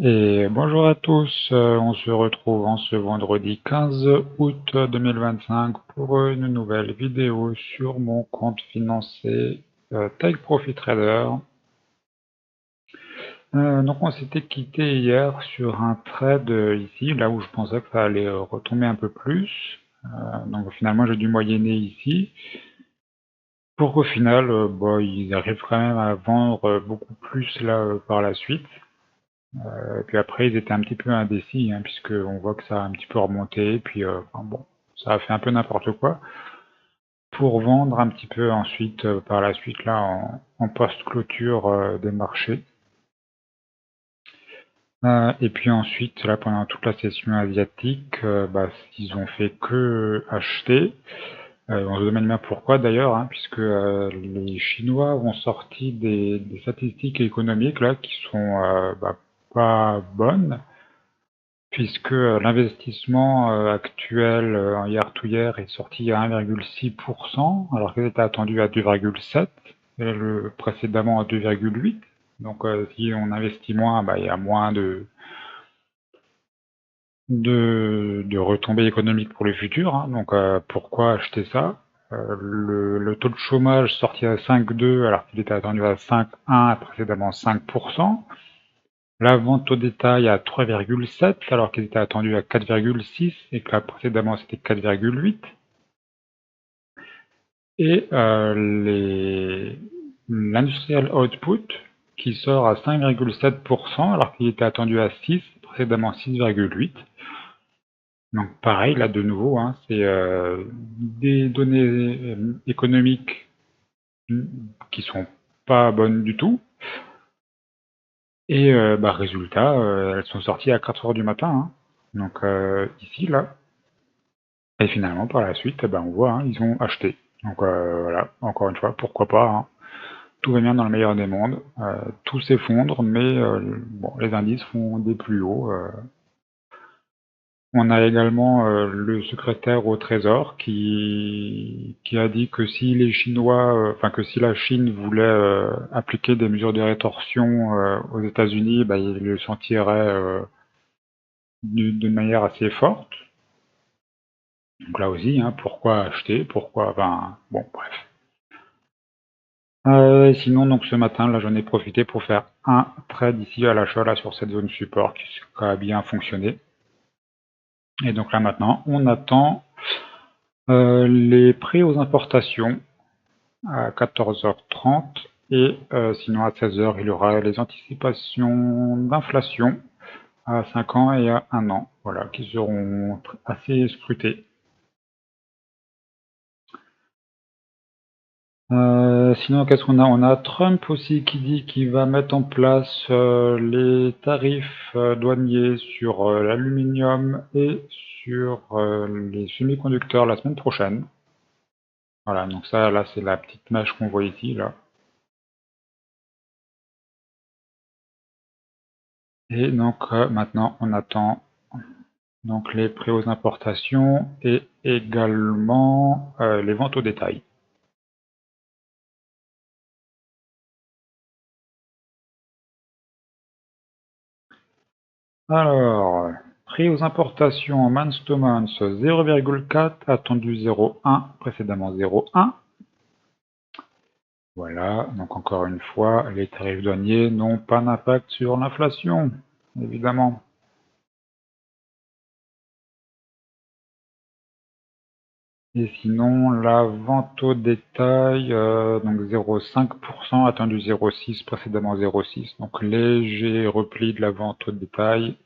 Et bonjour à tous, on se retrouve en ce vendredi 15 août 2025 pour une nouvelle vidéo sur mon compte financier Take Profit Trader. Donc on s'était quitté hier sur un trade ici, là où je pensais que ça allait retomber un peu plus. Donc finalement j'ai dû moyenner ici, pour qu'au final ils arrivent quand même à vendre beaucoup plus là par la suite. Puis après, ils étaient un petit peu indécis, hein, puisqu'on voit que ça a un petit peu remonté, puis enfin bon, ça a fait un peu n'importe quoi, pour vendre un petit peu ensuite, par la suite, là, en post-clôture des marchés. Et puis ensuite, là, pendant toute la session asiatique, ils ont fait que acheter. On se demande bien pourquoi d'ailleurs, hein, puisque les Chinois ont sorti des statistiques économiques là qui sont pas bonnes. Puisque l'investissement actuel en hier to hier est sorti à 1,6%, alors qu'il était attendu à 2,7%, et le précédemment à 2,8%. Donc si on investit moins, il y a moins de retombées économiques pour le futur, hein. Donc pourquoi acheter ça? Le taux de chômage sorti à 5,2 alors qu'il était attendu à 5,1, précédemment 5%. La vente au détail à 3,7 alors qu'il était attendu à 4,6 et que là précédemment c'était 4,8. Et l'industrial output qui sort à 5,7% alors qu'il était attendu à 6, précédemment 6,8. Donc pareil, là de nouveau, hein, c'est des données économiques qui sont pas bonnes du tout. Et résultat, elles sont sorties à 4 heures du matin, hein. Donc ici, là. Et finalement, par la suite, on voit, hein, ils ont acheté. Donc voilà, encore une fois, pourquoi pas, hein. Tout va bien dans le meilleur des mondes. Tout s'effondre, mais bon, les indices font des plus hauts. On a également le secrétaire au Trésor qui a dit que si les Chinois, que si la Chine voulait appliquer des mesures de rétorsion aux États-Unis, il le sentirait d'une manière assez forte. Donc là aussi, hein, pourquoi acheter, pourquoi, bon, bref. Sinon, donc ce matin, là, j'en ai profité pour faire un trade ici à l'achat là sur cette zone support qui a bien fonctionné. Et donc là maintenant, on attend les prix aux importations à 14h30 et sinon à 16h, il y aura les anticipations d'inflation à 5 ans et à 1 an, voilà, qui seront assez scrutées. Sinon, qu'est-ce qu'on a? On a Trump aussi qui dit qu'il va mettre en place les tarifs douaniers sur l'aluminium et sur les semi-conducteurs la semaine prochaine. Voilà, donc ça, là, c'est la petite mèche qu'on voit ici, là. Et donc maintenant, on attend donc les prix aux importations et également les ventes au détail. Alors, prix aux importations en month to month 0,4, attendu 0,1, précédemment 0,1. Voilà, donc encore une fois, les tarifs douaniers n'ont pas d'impact sur l'inflation, évidemment. Et sinon, la vente au détail, donc 0,5%, attendu 0,6, précédemment 0,6, donc léger repli de la vente au détail.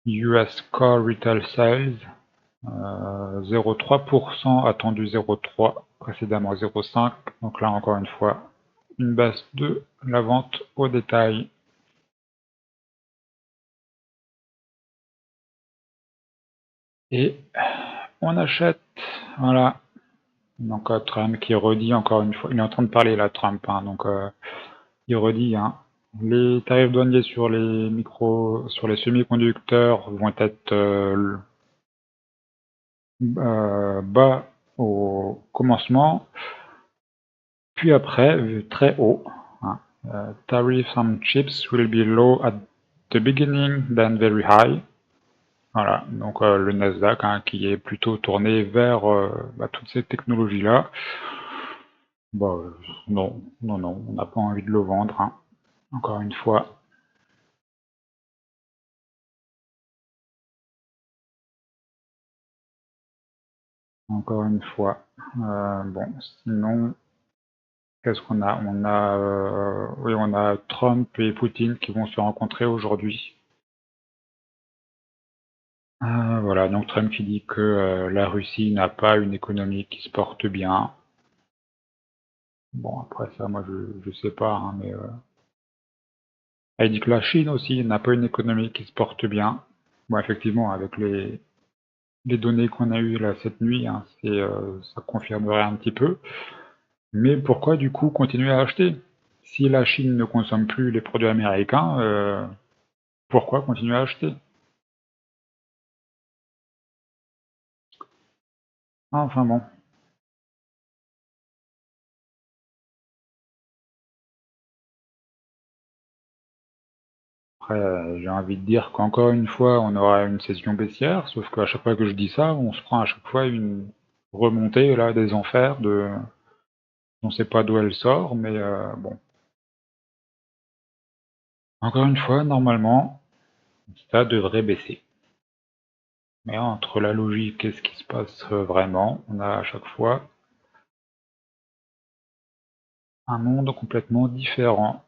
US Core Retail Sales, 0,3%, attendu 0,3, précédemment 0,5, donc là encore une fois, une baisse de la vente au détail. Et on achète, voilà. Donc Trump qui redit encore une fois, il est en train de parler là, Trump, hein, donc il redit, hein, les tarifs douaniers sur les sur les semi-conducteurs vont être bas au commencement, puis après très haut. Hein. Tariffs on chips will be low at the beginning, then very high. Voilà, donc le Nasdaq hein, qui est plutôt tourné vers toutes ces technologies-là. Bon, non, on n'a pas envie de le vendre, hein. Encore une fois. Encore une fois. Bon, sinon, qu'est-ce qu'on a? Oui, on a Trump et Poutine qui vont se rencontrer aujourd'hui. Voilà, donc Trump qui dit que la Russie n'a pas une économie qui se porte bien. Bon, après ça, moi, je sais pas, hein, mais il dit que la Chine aussi n'a pas une économie qui se porte bien. Bon, effectivement, avec les données qu'on a eues là cette nuit, hein, ça confirmerait un petit peu. Mais pourquoi du coup continuer à acheter? Si la Chine ne consomme plus les produits américains, pourquoi continuer à acheter? Enfin bon. Après, j'ai envie de dire qu'encore une fois, on aura une session baissière, sauf qu'à chaque fois que je dis ça, on se prend à chaque fois une remontée là des enfers on sait pas d'où elle sort, mais bon. Encore une fois, normalement, ça devrait baisser. Mais entre la logique et ce qui se passe vraiment, on a à chaque fois un monde complètement différent.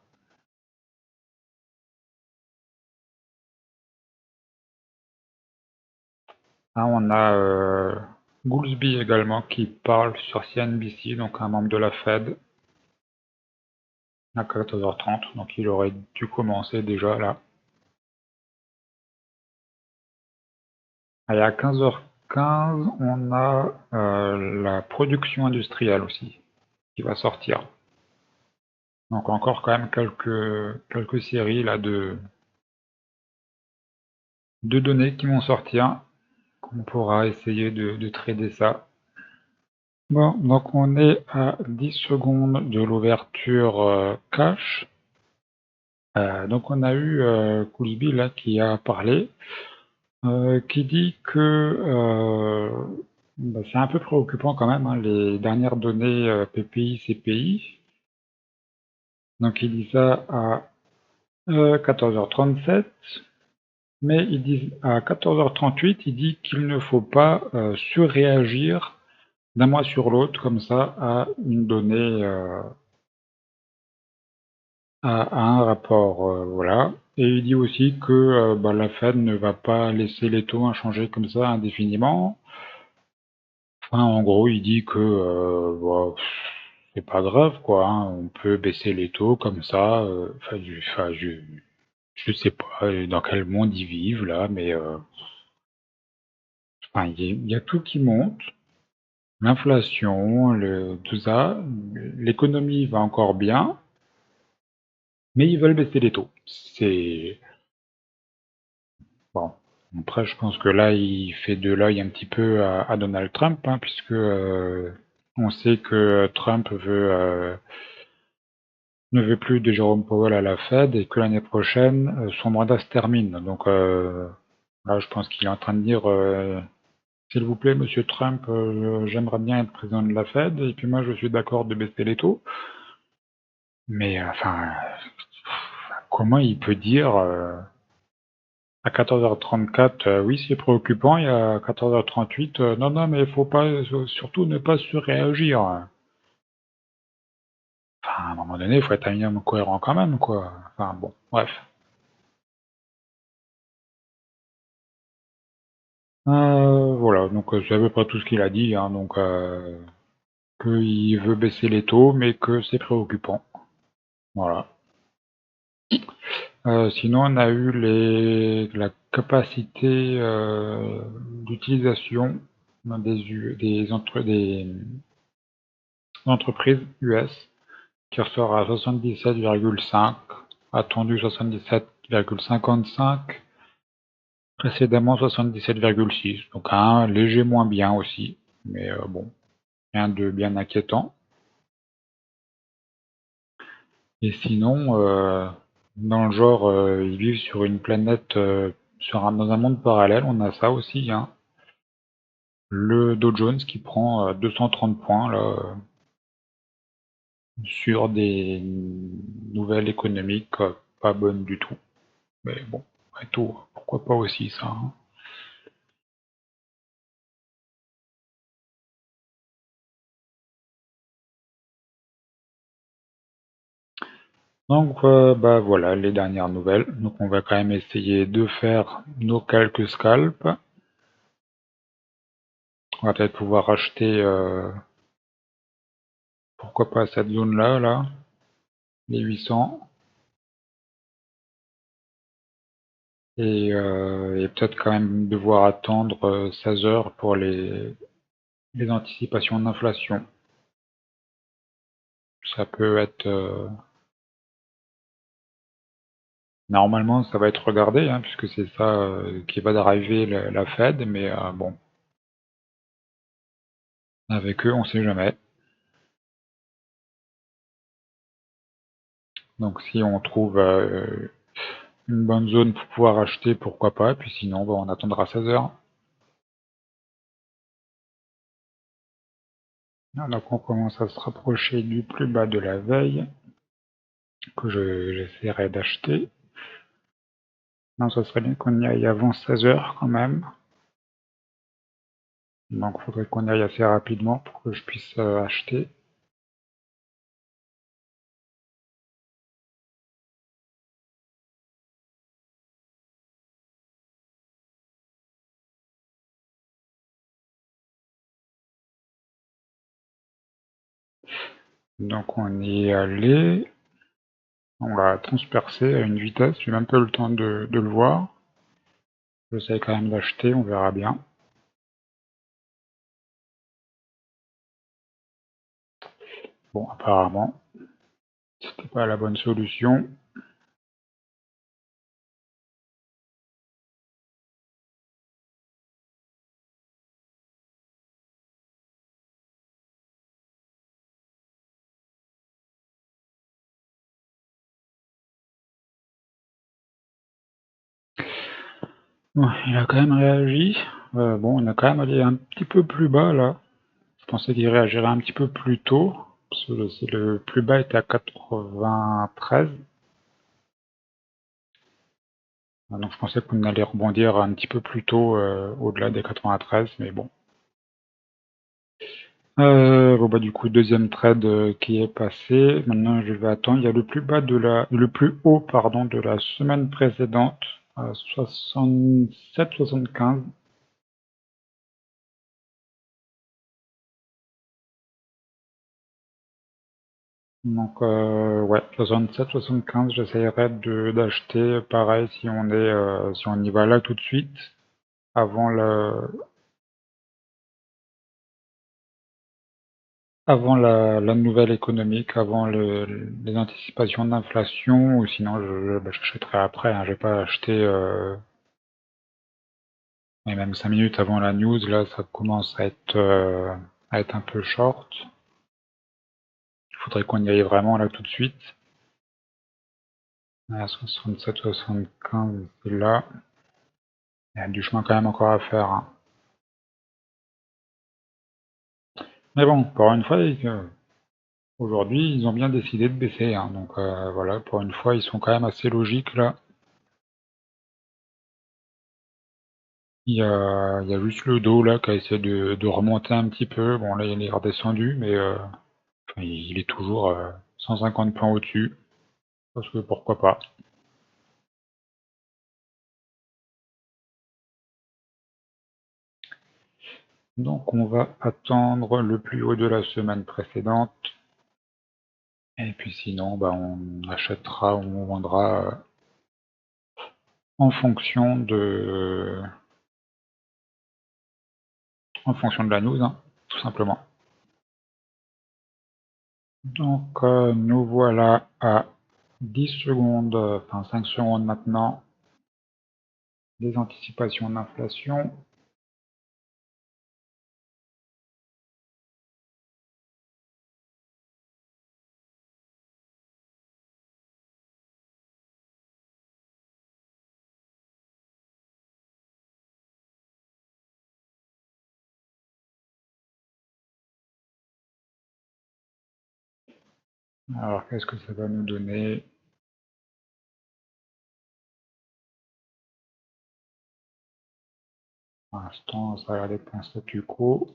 Là, on a Goolsbee également qui parle sur CNBC, donc un membre de la Fed, à 14h30, donc il aurait dû commencer déjà là. Et à 15h15, on a la production industrielle aussi qui va sortir. Donc encore quand même quelques séries là de données qui vont sortir. On pourra essayer de trader ça. Bon, donc on est à 10 secondes de l'ouverture cash. Donc on a eu Koulibi là qui a parlé, qui dit que c'est un peu préoccupant quand même hein, les dernières données PPI, CPI. Donc il dit ça à 14h37, mais il dit à 14h38, il dit qu'il ne faut pas surréagir d'un mois sur l'autre comme ça à une donnée, à un rapport, voilà. Et il dit aussi que la Fed ne va pas laisser les taux inchangés comme ça indéfiniment. Enfin, en gros, il dit que c'est pas grave, quoi. Hein, on peut baisser les taux comme ça. Je sais pas dans quel monde ils vivent là, mais il y a tout qui monte. L'inflation, tout ça, l'économie va encore bien, mais ils veulent baisser les taux. C'est bon. Après, je pense que là, il fait de l'œil un petit peu à Donald Trump, hein, puisque on sait que Trump ne veut plus de Jérôme Powell à la Fed et que l'année prochaine, son mandat se termine. Donc là, je pense qu'il est en train de dire s'il vous plaît, monsieur Trump, j'aimerais bien être président de la Fed et puis moi, je suis d'accord de baisser les taux. Mais comment il peut dire à 14h34, oui, c'est préoccupant, et à 14h38, non, non, mais il faut pas, surtout ne pas surréagir. Enfin, à un moment donné, il faut être un minimum cohérent quand même, quoi. Enfin, bon, bref. Voilà, donc c'est à peu près tout ce qu'il a dit, hein, donc qu'il veut baisser les taux, mais que c'est préoccupant. Voilà. Sinon, on a eu la capacité d'utilisation des entreprises US qui ressort à 77,5, attendu 77,55, précédemment 77,6, donc un léger moins bien aussi, mais bon. rien de bien inquiétant. Et sinon, dans le genre, ils vivent sur une planète, dans un monde parallèle, on a ça aussi, hein. Le Dow Jones qui prend 230 points là, sur des nouvelles économiques pas bonnes du tout. Mais bon, après tout, pourquoi pas aussi ça, hein. Donc bah voilà les dernières nouvelles. Donc on va quand même essayer de faire nos quelques scalps. On va peut-être pouvoir acheter, pourquoi pas cette zone là, les 800. Et peut-être quand même devoir attendre 16 heures pour les anticipations d'inflation. Ça peut être... Normalement, ça va être regardé, hein, puisque c'est ça qui va driver la Fed, mais bon, avec eux, on sait jamais. Donc si on trouve une bonne zone pour pouvoir acheter, pourquoi pas, puis sinon, bah, on attendra 16 heures. Donc on commence à se rapprocher du plus bas de la veille, que j'essaierai d'acheter. Non, ça serait bien qu'on y aille avant 16 heures quand même. Donc il faudrait qu'on y aille assez rapidement pour que je puisse acheter. Donc on y est allé. On l'a transpercé à une vitesse, j'ai même pas eu le temps de le voir. J'essaie quand même d'acheter, on verra bien. Bon, apparemment, c'était pas la bonne solution. Ouais, il a quand même réagi. Bon, on a quand même allé un petit peu plus bas là. Je pensais qu'il réagirait un petit peu plus tôt, parce que le plus bas était à 93. Donc je pensais qu'on allait rebondir un petit peu plus tôt au-delà des 93, mais bon. Bon bah du coup deuxième trade qui est passé. Maintenant je vais attendre. Il y a le plus haut pardon de la semaine précédente, 67-75. Donc ouais, 67-75, j'essayerai d'acheter pareil si on y va là tout de suite avant la nouvelle économique, avant les anticipations d'inflation, ou sinon bah, j'achèterai après, hein. Je vais pas acheter et même 5 minutes avant la news, là ça commence à être un peu short. Il faudrait qu'on y aille vraiment là tout de suite. À 67-75, c'est là. Il y a du chemin quand même encore à faire, hein. Mais bon, pour une fois, aujourd'hui, ils ont bien décidé de baisser, hein. Donc voilà, pour une fois, ils sont quand même assez logiques là. Il y a juste le dos là qui a essayé de remonter un petit peu. Bon là il est redescendu, mais enfin, il est toujours 150 points au-dessus. Parce que pourquoi pas. Donc on va attendre le plus haut de la semaine précédente. Et puis sinon, bah, on achètera ou on vendra en fonction en fonction de la news, hein, tout simplement. Donc nous voilà à 10 secondes, enfin 5 secondes maintenant, des anticipations d'inflation. Alors, qu'est-ce que ça va nous donner? Pour l'instant, on va regarder pour un statu quo.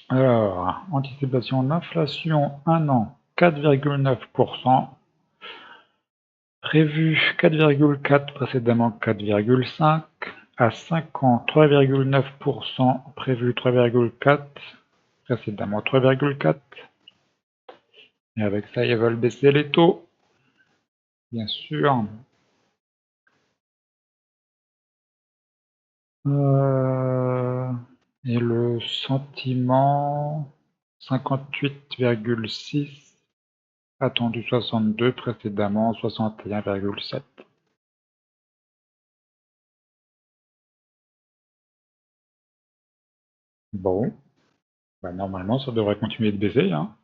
Alors, anticipation d'inflation 1 an, 4,9%. Prévu 4,4, précédemment 4,5. À 5 ans, 3,9%. Prévu 3,4, précédemment 3,4. Et avec ça, ils veulent baisser les taux, bien sûr. Et le sentiment, 58,6, attendu 62, précédemment 61,7. Bon, bah normalement ça devrait continuer de baisser, hein.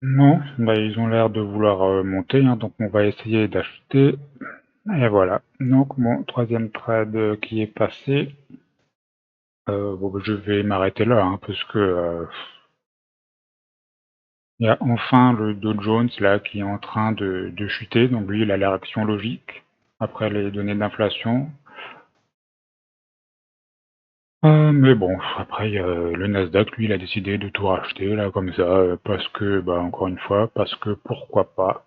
Non, bah ils ont l'air de vouloir monter, hein, donc on va essayer d'acheter. Et voilà, donc mon troisième trade qui est passé. Bon, bah, je vais m'arrêter là, hein, parce que il y a enfin le Dow Jones là qui est en train de chuter, donc lui il a la réaction logique après les données d'inflation. Mais bon, après le Nasdaq, lui, il a décidé de tout racheter là comme ça, parce que, bah encore une fois, parce que pourquoi pas.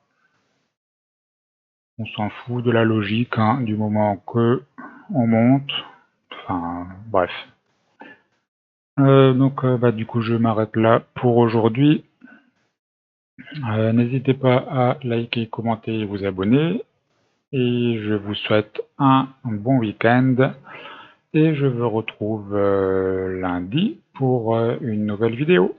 On s'en fout de la logique, hein, du moment que on monte. Enfin, bref. Donc, bah du coup, je m'arrête là pour aujourd'hui. N'hésitez pas à liker, commenter et vous abonner. Et je vous souhaite un bon week-end. Et je vous retrouve lundi pour une nouvelle vidéo.